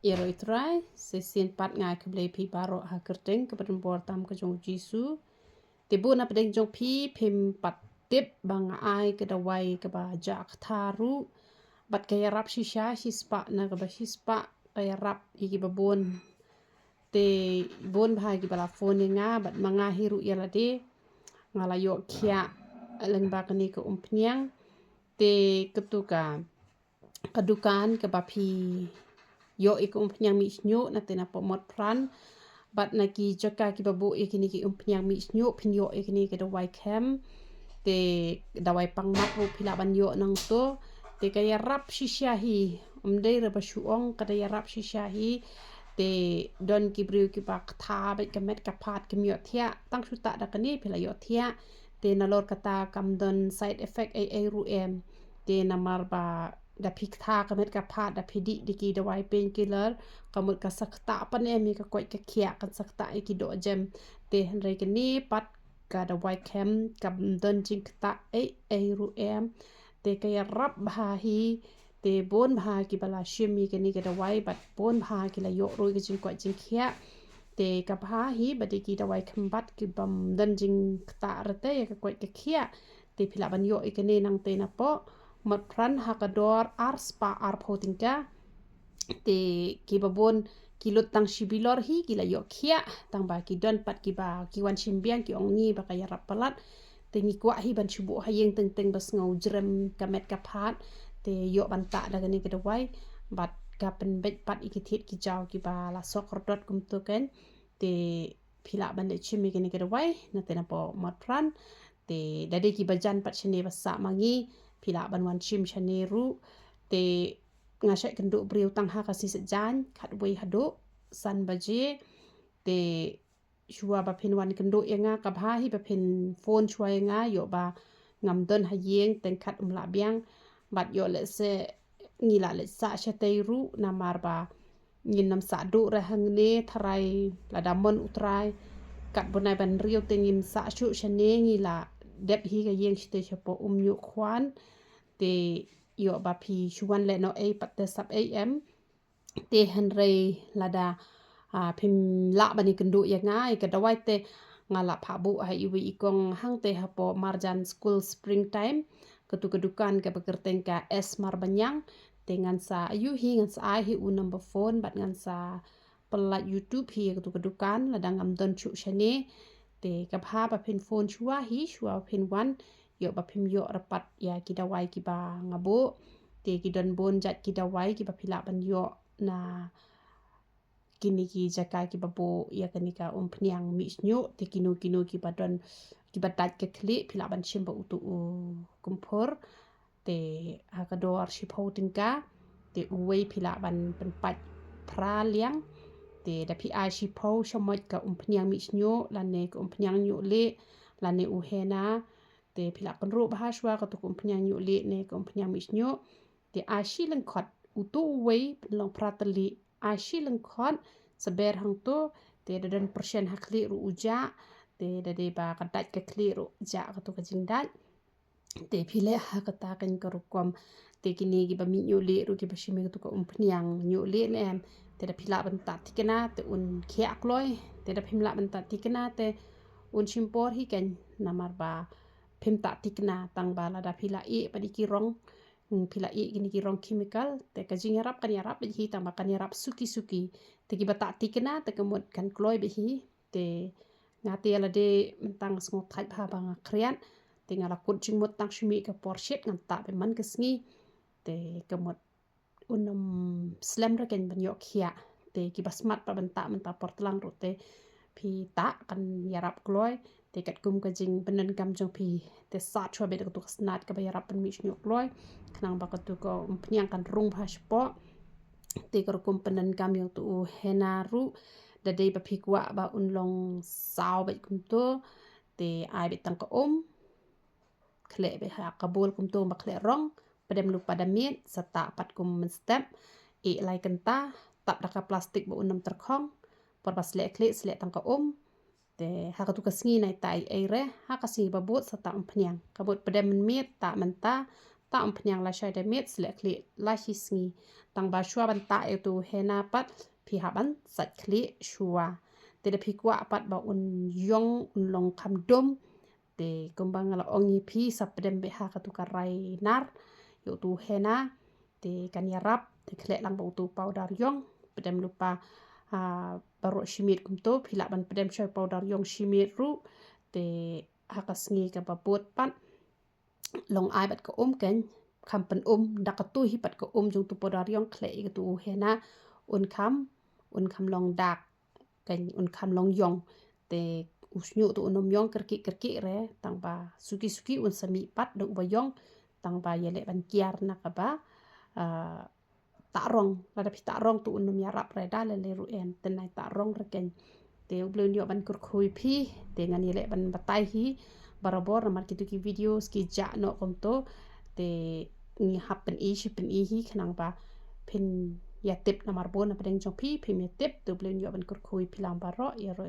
Iroi try sesin pat ngai keble pi baro ha kerteng kepada bor tam ke jong jisu tibu na pedeng jong pi pim pat tip bang ai ke dawai ke ba jak tharu bat kaya rap shisha shispa na ke ba shispa kaya rap iki babon te bon bha ki bala phone nga bat manga hiru ya lade ngala yo kya leng ba kani ke umpnyang te ketuka kedukan ke ba pi yo ik umpnyang mi snyo na te na pomot pran bat na ki jaka ki babu ikini ki umpnyang mi snyo pin yo ikini ke dawai kem te dawai pangmat ru pila ban yo nang to te kaya rap shishahi umdei ra bashuong kada ya rap shishahi te don ki briu ki pak tha bet kamet kapat kemyo thia tang suta da kani pila yo thia te nalor kata kam don side effect ai ru em te namar ba da phik tha kamet kapat da phidi diki dawai painkiller kamut ka sakta pan em ka koi ka khia kan sakta ki do jem te hanre kani pat ka dawai kem kam don jing ta ai ru em te kaya rap bha hi te bon bha ki bala shimi ke ni ke dawai bat bon bha ki la yo ro ke jing ko jing khia te ka bha hi bat ki dawai khambat ki bam dan jing ta rate ya ka ko ke khia te phila ban yo ke ni nang te na po mat pran ha ka dor ar spa ar photingka te ki babon ki lut tang shibilor hi ki la yo khia tang ba ki don pat ki ba ki wan shimbiang ki ong ni ba ka ya rap palat te ni kwa hi ban chubu ha yeng teng teng bas ngau jrem kamet ka phat te yo ban ta da ni ke dawai bat ka pen bet pat ikithit ki jaw ki ba la sokor dot kum to ken te phila ban de chimi ke ni ke dawai na te na po mat pran te dade ki bajan pat chene basa mangi phila ban wan chim chane ru te ngasai kendo briu tang ha ka si sejan khat wei hado san baje te shua ba phin wan kendo yenga ka bha hi ba phin phone chwa yenga yo ba ngam don ha yeng teng khat la byang bat yo le se ngila le sa chate ru na mar ba ngin nam sa do ra hang ne tharai la damon utrai kat bonai ban rio tengin sa chu chane ngila dep hi ga yeng chite chapo nyu khwan te yo ba phi chuan le no ai pat te sap am te hanrei lada phim la bani kendo ya ngai ka dawai te ngala pha bu ha iwi ikong hang te hapo marjan school springtime kedukan ka bekerteng ka es mar banyang te ngan sa ayu hi ngan sa ai hi u number phone bat ngan sa pelat youtube hi kedukan lada ngam don chu shane te ka pha ba phin phone chua hi chua phin wan yo ba phim yo rapat ya ki dawai ki ba ngabo te ki don bon jat ki dawai ki ba phila ban yo na kini ki jaka ki babo ya kani ka umpnyang mi snyo te kino ki badon ki badat ke kli phila ban chimba utu kumpor te hakador shipho tingka te uwei phila ban pat pra liang te da pi ai shipho shomot ka umpnyang mi snyo lane ka umpnyang nyu le lane u hena te phila kan ro bha shwa ka to umpnyang nyu le ne ka umpnyang mi snyo te ashi leng khot utu uwei long pratali ashi leng khot saber hang to te dadan persen hakli ru uja te dade ba kadat ka kli ru ja ka to ka jingdat te phile ha ka ta kan ka rukom te kini gi ba mi nyu le ru ki ba shime to ka umpnyang nyu le ne em te da phila ban ta tikena te un khia kloi te da phimla ban ta tikena te un chimpor hi ken namar ba phim ta tikna tang ba la da phila e pa di ki rong phila e gini ki rong chemical te ka jing yarap kan yarap hi tang ba kan yarap suki te ki bata tikna te kemut kan kloi be hi te ngati ala de tang sngo thai pha bang krian te ngala kut jing mot tang shmi ka porshet ngam ta be man kesngi te kemut unum slam ra ken ban yok khia te ki basmat pa ban ta man ta portlang ro te phi ta kan yarap kloi te kat kum ka jing banan kam jong phi te sa chwa be ka tu snat ka ba yarap pan mi shnyok kloi khnang ba ka tu ko phnyang kan rung bha shpo te kar kum panan kam yo tu hena ru da dei ba phikwa ba unlong saw ba kum to te ai be tang ka khle be ha kabul kum to ba khle rong padem lu pada miet sata pat kum step e lai kan ta tap da ka plastik ba unam terkhong por pas le khle sle tang ka te ha ka tu ka sngi nai tai ai re ha ka si ba bot sata phnyang ka bot padem miet ta man ta ta pnyang la shai de met sle kli la hi sngi tang ba shua ban ta tu hena pat phi ha ban sat kli shua te de phi kwa pat ba un yong un long kham dom te kumbang la ongi phi sapdem be ha ka tu karai nar yo tu hena te kan yarap te kle lang ba tu powder yong pedem lupa baro shimit kum to phila ban pedem shoy powder yong shimit ru te hakas ngi ka babot pat long ai bat ko ken kham pen dak tu hi pat ko jung tu powder yong kle ka tu hena un kham long dak kan un kham long yong te usnyu tu unom yong kerki re tang ba suki un sami pat dong ba yong tang ba yele ban kiar na ka ba ta rong la pi ta rong tu unom yarap re da le ru en tenai ta rong re ken te ublun yo ban kur khui phi te ngan yele ban batai hi barabor na mar ki tu ki videos ki ja no kom to te ngi happen i hi khnang ba phin ya tip na mar bon na pedeng jong phi me tip tu ublun yo ban kur khui philang ba ro ya ro